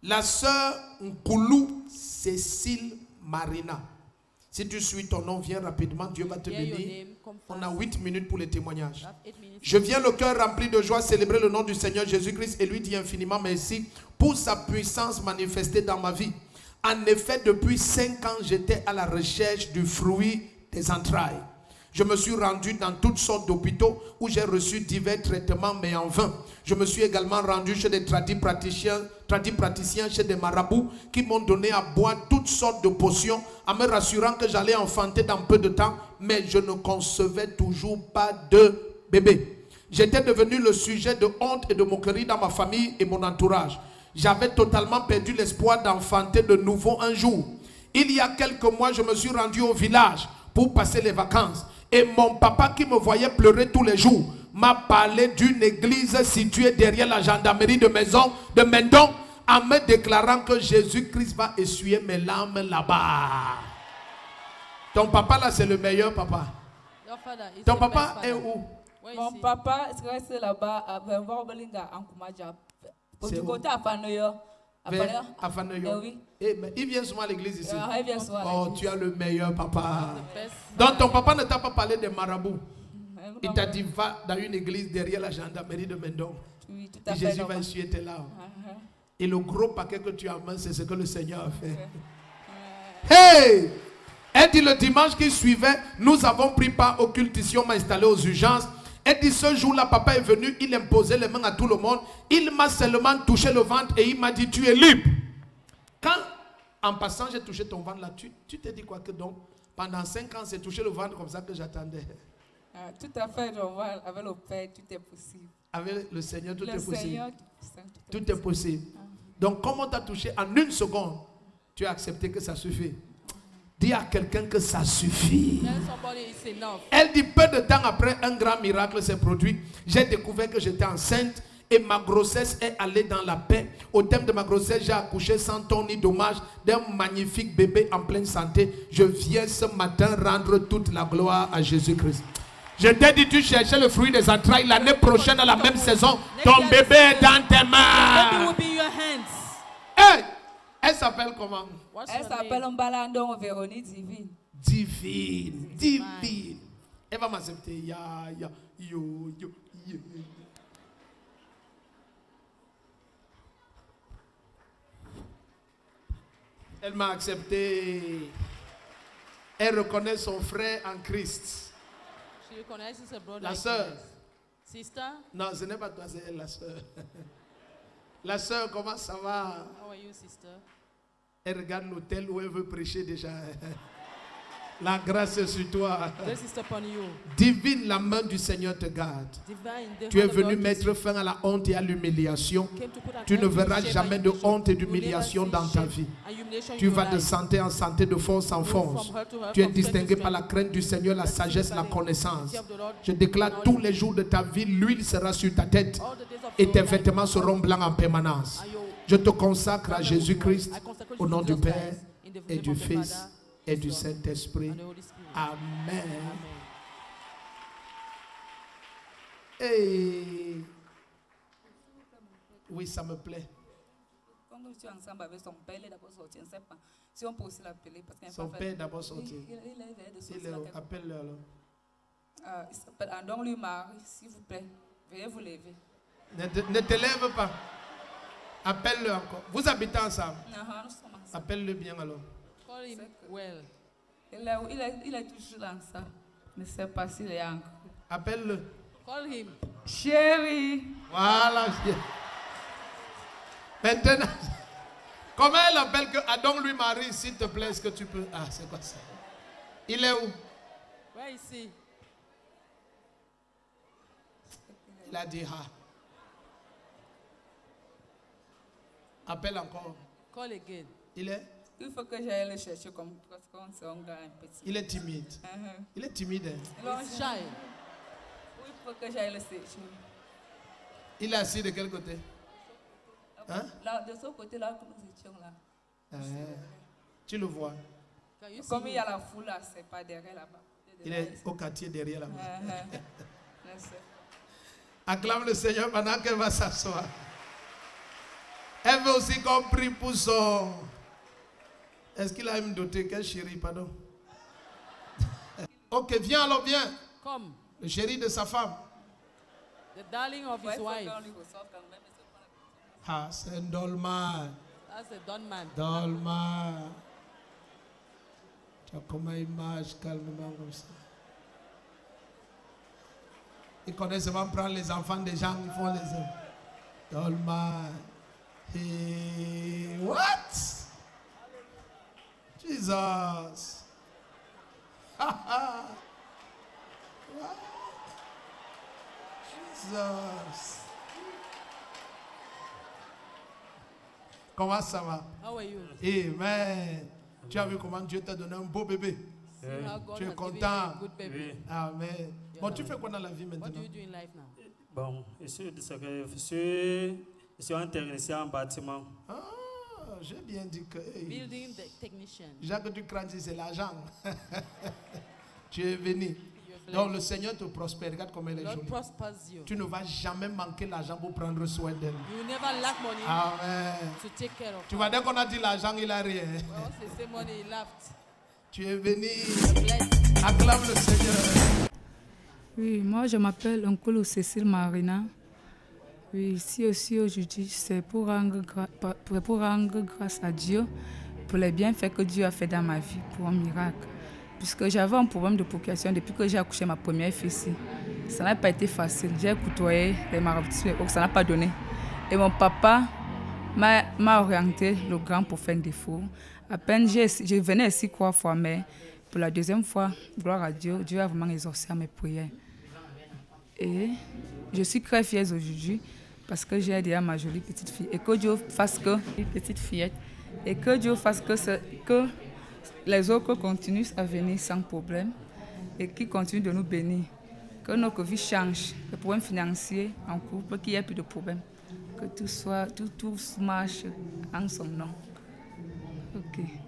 La sœur Nkoulou Cécile Marina. Si tu suis ton nom, viens rapidement, Dieu va te bénir. On a 8 minutes pour les témoignages. Je viens le cœur rempli de joie célébrer le nom du Seigneur Jésus-Christ et lui dire infiniment merci pour sa puissance manifestée dans ma vie. En effet, depuis 5 ans, j'étais à la recherche du fruit des entrailles. Je me suis rendu dans toutes sortes d'hôpitaux où j'ai reçu divers traitements, mais en vain. Je me suis également rendu chez des tradipraticiens, chez des marabouts qui m'ont donné à boire toutes sortes de potions en me rassurant que j'allais enfanter dans peu de temps, mais je ne concevais toujours pas de bébé. J'étais devenu le sujet de honte et de moquerie dans ma famille et mon entourage. J'avais totalement perdu l'espoir d'enfanter de nouveau un jour. Il y a quelques mois, je me suis rendu au village pour passer les vacances. Et mon papa qui me voyait pleurer tous les jours m'a parlé d'une église située derrière la gendarmerie de Mendon en me déclarant que Jésus-Christ va essuyer mes larmes là-bas. Ton papa là, c'est le meilleur papa. Ton papa est où? Mon papa reste là-bas à Verbolinga en Kumaja. Du côté à Fanoyo. À Fanoyo. Oui. Mais il vient souvent à l'église ici. Il vient souvent à oh, tu as le meilleur papa. Donc ton papa ne t'a pas parlé des marabouts. Il t'a dit va dans une église derrière la gendarmerie de Mendon. Oui, tout à fait. Jésus va essuyer tes larmes. Et le gros paquet que tu as en main, c'est ce que le Seigneur a fait. Hey! Elle dit le dimanche qui suivait, nous avons pris part au culte ici, on m'a installé aux urgences. Elle dit ce jour-là, papa est venu, il imposait les mains à tout le monde. Il m'a seulement touché le ventre et il m'a dit tu es libre. Quand, en passant, j'ai touché ton ventre là, tu t'es dit quoi que donc pendant 5 ans, c'est touché le ventre comme ça que j'attendais. Tout à fait, avec le Père, tout est possible. Avec le Seigneur, tout est possible. Seigneur, tout est possible. Donc, comme on t'a touché en 1 seconde, tu as accepté que ça suffit. Dis à quelqu'un que ça suffit. Elle dit peu de temps après, un grand miracle s'est produit. J'ai découvert que j'étais enceinte et ma grossesse est allée dans la paix. Au terme de ma grossesse, j'ai accouché sans ton ni dommage d'un magnifique bébé en pleine santé. Je viens ce matin rendre toute la gloire à Jésus-Christ. Je t'ai dit, tu cherchais le fruit des entrailles. L'année prochaine, à la même saison, ton bébé est dans tes mains. Hey! Elle s'appelle comment? Elle s'appelle Mbalandon Véronique Divine. Divine. Divine. Elle va m'accepter. Elle m'a accepté. Elle reconnaît son frère en Christ. La sœur. Non, ce n'est pas toi, c'est elle, la sœur. La sœur, comment ça va? How are you, sister? Elle regarde l'hôtel où elle veut prêcher déjà. La grâce est sur toi. Divine, la main du Seigneur te garde. Tu es venu mettre fin à la honte et à l'humiliation. Tu ne verras jamais de honte et d'humiliation dans ta vie. Tu vas de santé en santé, de force en force. Tu es distingué par la crainte du Seigneur, la sagesse, la connaissance. Je déclare tous les jours de ta vie, l'huile sera sur ta tête et tes vêtements seront blancs en permanence. Je te consacre à Jésus-Christ au nom du Père et du Fils et du Saint-Esprit. Amen. Et oui, ça me plaît. Quand nous sommes ensemble avec son père, il est d'abord sorti. On ne sait pas si on peut aussi l'appeler. Son père est d'abord sorti. Appelle-le alors. Il s'appelle Andong Lui-Marie, s'il vous plaît. Veuillez vous lever. Ne te lève pas. Appelle-le encore. Vous habitez ensemble. Appelle-le bien alors. Call him well. Il est toujours dans ça. Je ne sais pas s'il est encore. Appelle-le. Call him. Chérie. Voilà. Maintenant, comment elle appelle que Adam lui Marie, s'il te plaît, est-ce que tu peux... Ah, c'est quoi ça? Il est où? Where is he? Il a dit ah. Appelle encore. Call again. Il est? Il faut que j'aille le chercher comme parce qu'on s'est un petit. Il est timide. Il est timide. Hein? He's shy. Oui, il faut que j'aille le chercher. Il est assis de quel côté? Hein? Là, de ce côté-là, où nous étions là. Tu le vois? Comme il y a la foule là, c'est pas derrière là-bas. Il est au quartier derrière là-bas. Acclame le Seigneur pendant qu'elle va s'asseoir. Elle veut aussi qu'on prie pour son... Est-ce qu'il a une dotée? Quel chéri, pardon? Ok, viens alors, viens. Come. Le chéri de sa femme. The darling of his wife. Ah, c'est un dolman. That's a done man. Dolman. Tu as comme une image calmement comme ça. Ils connaissent seulement prendre les enfants des gens, ils font les... Dolman. Hey, what? Jesus. Jesus. Comment ça va? How are you? Amen. Tu as vu comment Dieu t'a donné un beau bébé? See how God Tu es has given you content? a good baby. Amen. Bon, tu fais quoi dans la vie What maintenant? do you do in life now? Bon, je suis un technicien en bâtiment. Ah, j'ai bien dit que... hey, Building the technician. Jacques, tu crains c'est l'argent. Tu es venu. You're Donc blessed. le Seigneur te prospère. Regarde comme elle est Lord jolie. prospers you. Tu ne vas jamais manquer l'argent pour prendre soin d'elle. You will never lack money Amen. to take care of Tu her. vois, dès qu'on a dit l'argent, il a rien. Well, once they say money, he laughed. Tu es venu. You're blessed. Acclame le Seigneur. Oui, moi je m'appelle Nkulu Cécile Marina. Oui, ici aussi aujourd'hui, c'est pour rendre grâce à Dieu pour les bienfaits que Dieu a fait dans ma vie, pour un miracle. Puisque j'avais un problème de procuration depuis que j'ai accouché ma première fille ici. Ça n'a pas été facile. J'ai côtoyé les marabouts, ça n'a pas donné. Et mon papa m'a orienté le grand pour faire un défaut. À peine je venais ici 3 fois, mais pour la deuxième fois, gloire à Dieu, Dieu a vraiment exaucé à mes prières. Et je suis très fière aujourd'hui parce que j'ai déjà ma jolie petite fille. Et que Dieu fasse que, petite fillette, et que Dieu fasse que les autres continuent à venir sans problème et qu'ils continuent de nous bénir. Que notre vie change, les problèmes financiers en couple, qu'il n'y ait plus de problèmes. Que tout marche en son nom. Ok.